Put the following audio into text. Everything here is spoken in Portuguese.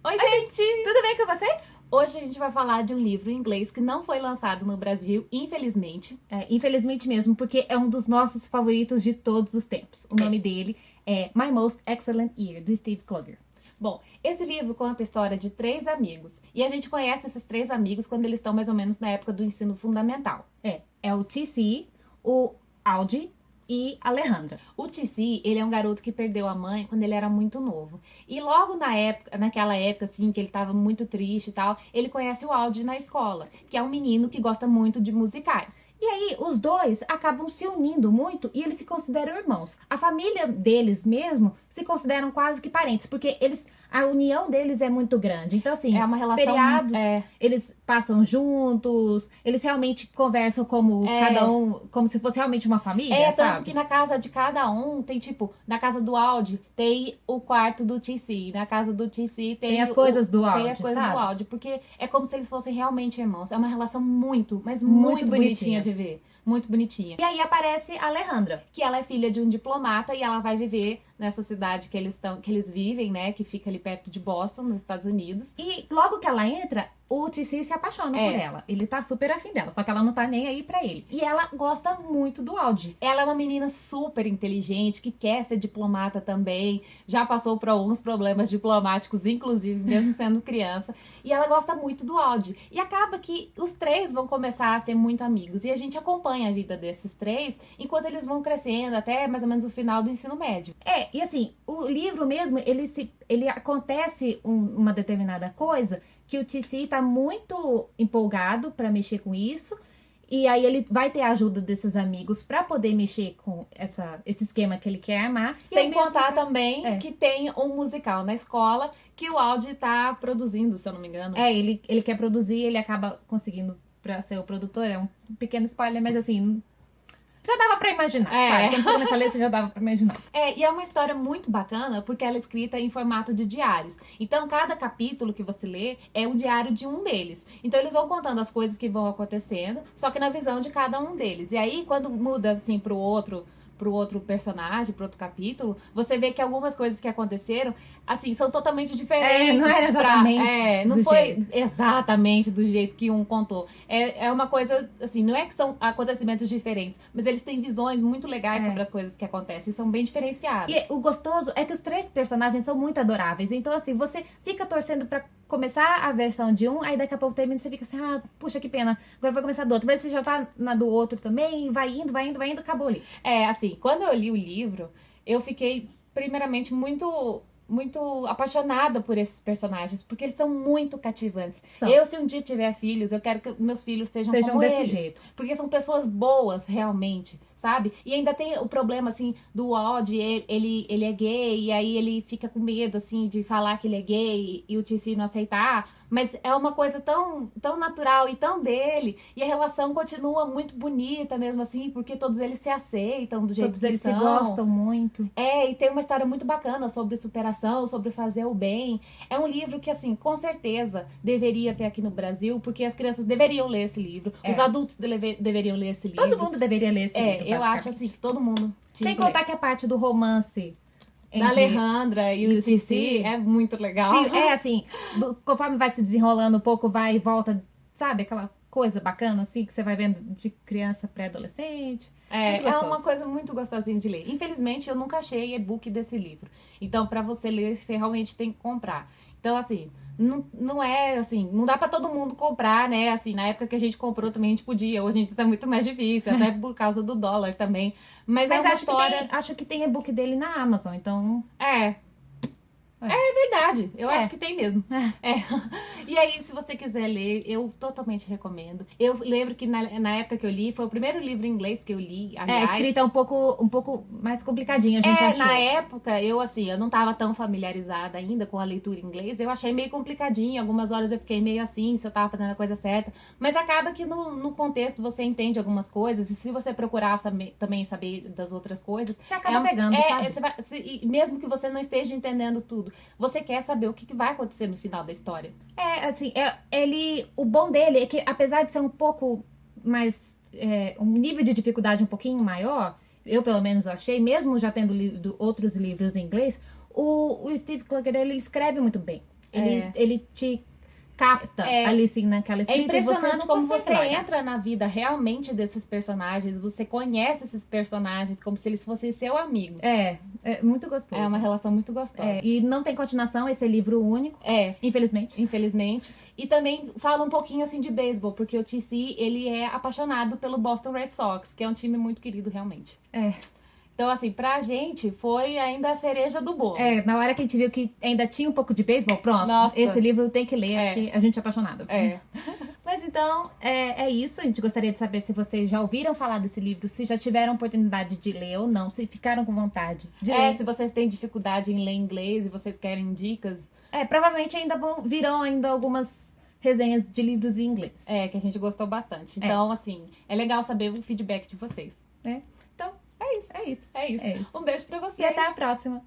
Oi, gente! Tudo bem com vocês? Hoje a gente vai falar de um livro em inglês que não foi lançado no Brasil, infelizmente. Infelizmente mesmo, porque é um dos nossos favoritos de todos os tempos. O nome dele é My Most Excellent Year, do Steve Kluger. Bom, esse livro conta a história de 3 amigos. E a gente conhece esses 3 amigos quando eles estão mais ou menos na época do ensino fundamental. É o TC, o Audi e a Alejandra. O TC, ele é um garoto que perdeu a mãe quando ele era muito novo. E logo naquela época, assim, que ele tava muito triste e tal, ele conhece o Audi na escola, que é um menino que gosta muito de musicais. E aí, os dois acabam se unindo muito e eles se consideram irmãos. A família deles mesmo se consideram quase que parentes, porque a união deles é muito grande. Então, assim, É uma relação... feriados, eles passam juntos, eles realmente conversam como cada um, como se fosse realmente uma família, sabe? Tanto que na casa de cada um tem, tipo, na casa do Audi tem o quarto do TC, na casa do TC tem as coisas do Audi, tem as coisas sabe? do Audi, porque é como se eles fossem realmente irmãos. É uma relação muito, mas muito bonitinha de ver. Muito bonitinha. E aí aparece a Alejandra, que ela é filha de um diplomata e ela vai viver nessa cidade que eles vivem, né? Que fica ali perto de Boston, nos Estados Unidos. E logo que ela entra, o TC se apaixona por ela. Ele tá super afim dela, só que ela não tá nem aí pra ele. E ela gosta muito do Audi. Ela é uma menina super inteligente, que quer ser diplomata também. Já passou por alguns problemas diplomáticos, inclusive, mesmo sendo criança. E ela gosta muito do Audi. E acaba que os 3 vão começar a ser muito amigos. E a gente acompanha a vida desses 3 enquanto eles vão crescendo, até mais ou menos o final do ensino médio. E assim, o livro mesmo, ele acontece uma determinada coisa que o TC tá muito empolgado pra mexer com isso. E aí ele vai ter a ajuda desses amigos pra poder mexer com esse esquema que ele quer armar. Sem contar também que tem um musical na escola que o Audi tá produzindo, se eu não me engano. Ele quer produzir, ele acaba conseguindo pra ser o produtor. É um pequeno spoiler, mas assim... já dava pra imaginar, sabe? Quando você começa a ler, você já dava pra imaginar. E é uma história muito bacana, porque ela é escrita em formato de diários. Então, cada capítulo que você lê é um diário de um deles. Então, eles vão contando as coisas que vão acontecendo, só que na visão de cada um deles. E aí, quando muda, assim, pro outro personagem, pro outro capítulo, você vê que algumas coisas que aconteceram, assim, são totalmente diferentes. Não era exatamente não foi exatamente do jeito que um contou. É uma coisa, assim, não é que são acontecimentos diferentes, mas eles têm visões muito legais sobre as coisas que acontecem e são bem diferenciadas. E o gostoso é que os 3 personagens são muito adoráveis. Então, assim, você fica torcendo pra começar a versão de um, aí daqui a pouco termina e você fica assim, puxa, que pena, agora vai começar do outro. Mas você já tá na do outro também, vai indo, acabou ali. Assim, quando eu li o livro, eu fiquei, primeiramente, muito apaixonada por esses personagens, porque eles são muito cativantes. Eu, se um dia tiver filhos, eu quero que meus filhos sejam como desse eles, jeito. porque são pessoas boas, realmente, sabe? E ainda tem o problema, assim, do Audi, ele é gay, e aí ele fica com medo, assim, de falar que ele é gay e o TC não aceitar, mas é uma coisa tão natural e tão dele, e a relação continua muito bonita mesmo assim, porque todos eles se aceitam do jeito que são. Todos eles se gostam muito. E tem uma história muito bacana sobre superação, sobre fazer o bem. É um livro que, assim, com certeza deveria ter aqui no Brasil, porque as crianças deveriam ler esse livro, os adultos deveriam ler esse livro. Todo mundo deveria ler esse livro, eu acho, assim, que todo mundo tinha Sem contar que a parte do romance da Alejandra e o TC é muito legal. Sim, assim, conforme vai se desenrolando um pouco, vai e volta, sabe? Aquela coisa bacana, assim, que você vai vendo de criança pré-adolescente. É uma coisa muito gostosinha de ler. Infelizmente, eu nunca achei e-book desse livro. Então, pra você ler, você realmente tem que comprar. Então, assim, não é assim, não dá pra todo mundo comprar, né? Assim, na época que a gente comprou também a gente podia. Hoje em dia tá muito mais difícil, até por causa do dólar também. Mas é uma história... acho que tem e-book dele na Amazon, então... É verdade, eu acho que tem mesmo. E aí, se você quiser ler, eu totalmente recomendo. Eu lembro que na época que eu li, foi o primeiro livro em inglês que eu li, aliás. A escrita é um pouco mais complicadinha, a gente achou. Na época, eu não tava tão familiarizada ainda com a leitura em inglês, eu achei meio complicadinho, algumas horas eu fiquei meio assim, se eu tava fazendo a coisa certa, mas acaba que no contexto você entende algumas coisas, e se você procurar também saber das outras coisas... Você acaba pegando, sabe? Mesmo que você não esteja entendendo tudo, você quer saber o que vai acontecer no final da história. O bom dele é que, apesar de ser um pouco mais... um nível de dificuldade um pouquinho maior, eu pelo menos achei, mesmo já tendo lido outros livros em inglês, o Steve Kluger, ele escreve muito bem. Ele te capta ali, assim, naquela escrita. É impressionante e você como não você consegue entra na vida realmente desses personagens, você conhece esses personagens como se eles fossem seu amigos. É muito gostoso. É uma relação muito gostosa. E não tem continuação, esse é livro único. Infelizmente. Infelizmente. E também fala um pouquinho assim de beisebol, porque o TC, ele é apaixonado pelo Boston Red Sox, que é um time muito querido realmente. Então, assim, pra gente, foi ainda a cereja do bolo. Na hora que a gente viu que ainda tinha um pouco de beisebol, pronto. Nossa. Esse livro tem que ler, porque a gente é apaixonado. Mas então, é isso. A gente gostaria de saber se vocês já ouviram falar desse livro, se já tiveram oportunidade de ler ou não, se ficaram com vontade de ler. Se vocês têm dificuldade em ler inglês e vocês querem dicas. Provavelmente virão ainda algumas resenhas de livros em inglês. Que a gente gostou bastante. Então, assim, é legal saber o feedback de vocês. Então, é isso. Um beijo pra vocês. E até a próxima.